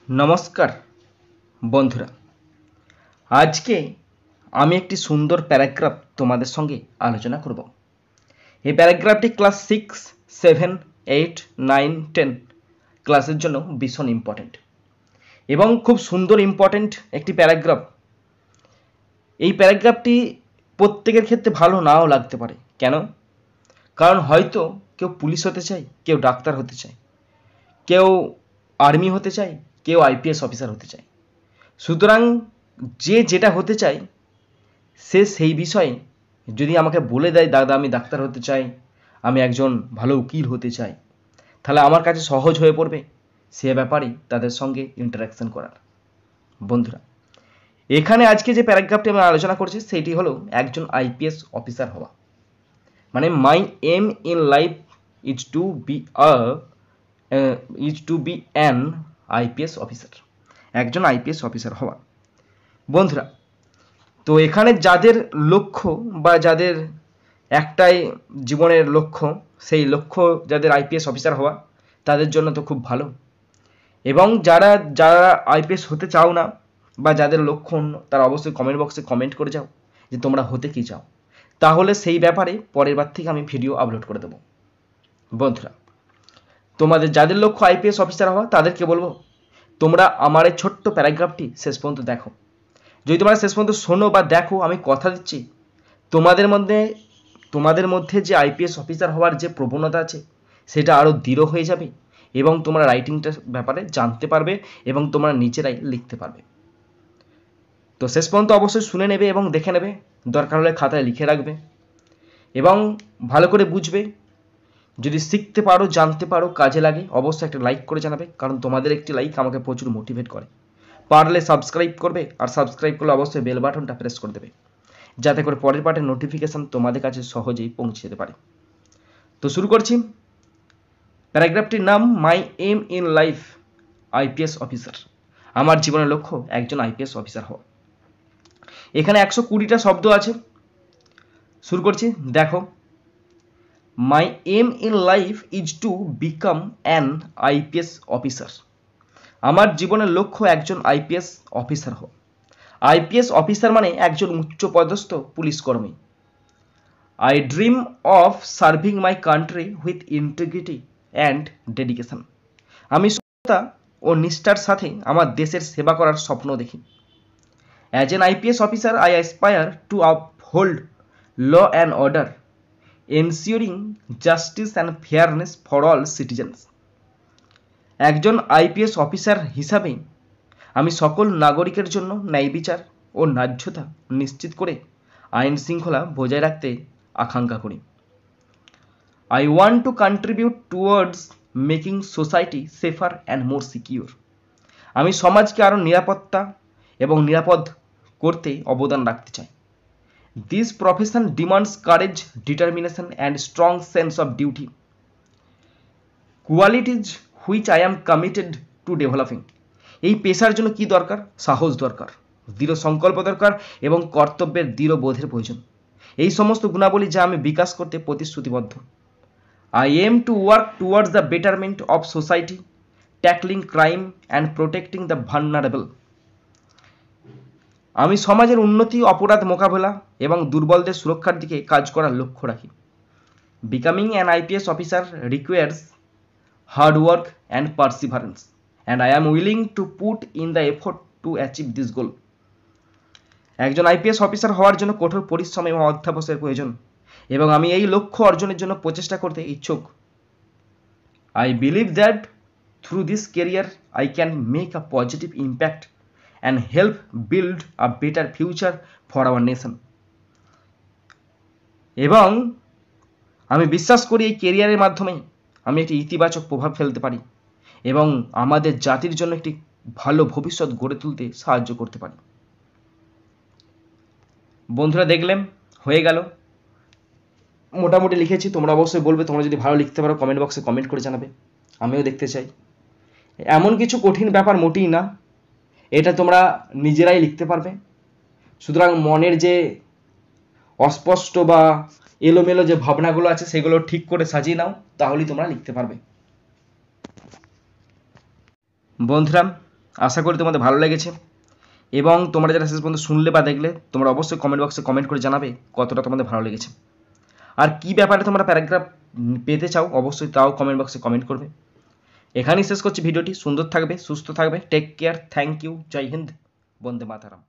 নমস্কার বন্ধুরা, আজকে আমি একটি সুন্দর প্যারাগ্রাফ তোমাদের সঙ্গে আলোচনা করব। এই প্যারাগ্রাফটি ক্লাস 6, 7, 8, 9, 10 ক্লাসের জন্য ভীষণ ইম্পর্টেন্ট এবং খুব সুন্দর ইম্পর্টেন্ট একটি প্যারাগ্রাফ। এই প্যারাগ্রাফটি প্রত্যেকের ক্ষেত্রে ভালো নাও লাগতে পারে। কেন? কারণ হয়তো কেউ পুলিশ হতে চায়, কেউ ডাক্তার হতে চায়, কেউ আর্মি হতে চায়, কেউ আইপিএস অফিসার হতে চায়। সুতরাং যে যেটা হতে চায় সে সেই বিষয়ে যদি আমাকে বলে দেয়, দাদা আমি ডাক্তার হতে চাই, আমি একজন ভালো উকিল হতে চাই, তাহলে আমার কাছে সহজ হয়ে পড়বে সে ব্যাপারেই তাদের সঙ্গে ইন্টারাকশন করার। বন্ধুরা, এখানে আজকে যে প্যারাগ্রাফটি আমি আলোচনা করছি সেটি হলো একজন আইপিএস অফিসার হওয়া। মানে my aim in life is to be an IPS officer, একজন আইপিএস অফিসার হওয়া। বন্ধুরা, তো এখানে যাদের লক্ষ্য বা যাদের একটাই জীবনের লক্ষ্য, সেই লক্ষ্য যাদের আইপিএস অফিসার হওয়া, তাদের জন্য তো খুব ভালো। এবং যারা আইপিএস হতে চাও না বা যাদের লক্ষ্য অন্য, তারা অবশ্যই কমেন্ট বক্সে কমেন্ট করে যাও যে তোমরা হতে কি চাও, তাহলে সেই ব্যাপারে পরের বার থেকে আমি ভিডিও আপলোড করে দেবো। বন্ধুরা, তোমাদের যাদের লক্ষ্য আইপিএস অফিসার হওয়া, তাদেরকে বলবো তোমরা আমার এই ছোট্ট প্যারাগ্রাফটি শেষ পর্যন্ত দেখো। যদি তোমরা শেষ পর্যন্ত শোনো বা দেখো, আমি কথা দিচ্ছি তোমাদের মধ্যে যে আইপিএস অফিসার হওয়ার যে প্রবণতা আছে সেটা আরও দৃঢ় হয়ে যাবে এবং তোমরা রাইটিংটার ব্যাপারে জানতে পারবে এবং তোমরা নিজেরাই লিখতে পারবে। তো শেষ পর্যন্ত অবশ্যই শুনে নেবে এবং দেখে নেবে, দরকার হলে খাতায় লিখে রাখবে এবং ভালো করে বুঝবে। যদি শিখতে পারো, জানতে পারো, কাজে লাগে, অবশ্যই একটা লাইক করে জানাবে, কারণ তোমাদের একটি লাইক আমাকে প্রচুর মোটিভেট করে। পারলে সাবস্ক্রাইব করবে, আর সাবস্ক্রাইব করলে অবশ্যই বেল বাটনটা প্রেস করে দেবে, যাতে করে পরের পার্টের নোটিফিকেশান তোমাদের কাছে সহজেই পৌঁছে যেতে পারে। তো শুরু করছি। প্যারাগ্রাফটির নাম my aim in life IPS officer, আমার জীবনের লক্ষ্য একজন আইপিএস অফিসার হওয়া। এখানে 120টা শব্দ আছে। শুরু করছি, দেখো। My aim in life is to become an IPS officer, আমার জীবনের লক্ষ্য একজন আইপিএস অফিসার হওয়া। আইপিএস অফিসার মানে একজন উচ্চপদস্থ পুলিশ কর্মী। I dream of serving my country with integrity and dedication, আমি সততা ও নিষ্ঠার সাথে আমার দেশের সেবা করার স্বপ্ন দেখি। As an IPS officer I aspire to uphold law and order, ensuring justice and fairness for all citizens, একজন আইপিএস অফিসার হিসাবে আমি সকল নাগরিকের জন্য ন্যায় বিচার ও ন্যায্যতা নিশ্চিত করে আইন শৃঙ্খলা বজায় রাখতে আকাঙ্ক্ষা করি। I want to contribute towards making society safer and more secure, আমি সমাজকে আরও নিরাপত্তা এবং নিরাপদ করতে অবদান রাখতে চাই। This profession demands courage, determination and strong sense of duty, qualities which I am committed two developing, এই পেশার জন্য কি দরকার? সাহস দরকার, দৃঢ় সংকল্প দরকার এবং কর্তব্যের দৃঢ় বোধের প্রয়োজন। এই সমস্ত গুণাবলী যা আমি বিকাশ করতে প্রতিশ্রুতিবদ্ধ। I am to work towards the betterment of society, tackling crime and protecting the vulnerable, আমি সমাজের উন্নতি, অপরাধ মোকাবেলা এবং দুর্বলদের সুরক্ষার দিকে কাজ করার লক্ষ্য রাখি। Becoming an IPS officer requires hard work and Perseverance, and I am willing to put in the effort to achieve this goal, একজন আইপিএস অফিসার হওয়ার জন্য কঠোর পরিশ্রম এবং অধ্যাবসায়ের প্রয়োজন এবং আমি এই লক্ষ্য অর্জনের জন্য প্রচেষ্টা করতে ইচ্ছুক। I believe that through this career I can make a positive impact and help build a better future for our nation, এবং আমি বিশ্বাস করি এই ক্যারিয়ারের মাধ্যমে আমি একটি ইতিবাচক প্রভাব ফেলতে পারি এবং আমাদের জাতির জন্য একটি ভালো ভবিষ্যৎ গড়ে তুলতে সাহায্য করতে পারি। বন্ধুরা, দেখলেন হয়ে গেল, মোটামুটি লিখেছি। তোমরা অবশ্যই বলবে, তোমরা যদি ভালো লিখতে পারো কমেন্ট বক্সে কমেন্ট করে জানাবে, আমিও দেখতে চাই। এমন কিছু কঠিন ব্যাপার মোটেই না, এটা তোমরা নিজেরাই লিখতে পারবে। সুতরাং মনের যে অস্পষ্ট বা এলোমেলো যে ভাবনাগুলো আছে সেগুলো ঠিক করে সাজিয়ে নাও, তাহলেই তোমরা লিখতে পারবে। বন্ধুরা, আশা করি তোমাদের ভালো লেগেছে, এবং তোমরা যারা শেষ পর্যন্ত শুনলে বা দেখলে তোমরা অবশ্যই কমেন্ট বক্সে কমেন্ট করে জানাবে কতটা তোমাদের ভালো লেগেছে। আর কি ব্যাপারে তোমরা প্যারাগ্রাফ পেতে চাও অবশ্যই তাও কমেন্ট বক্সে কমেন্ট করবে। এখানেই শেষ করছি ভিডিওটি। সুন্দর থাকবে, সুস্থ থাকবে, টেক কেয়ার, থ্যাংক ইউ, জয় হিন্দ, বন্দে মাতারাম।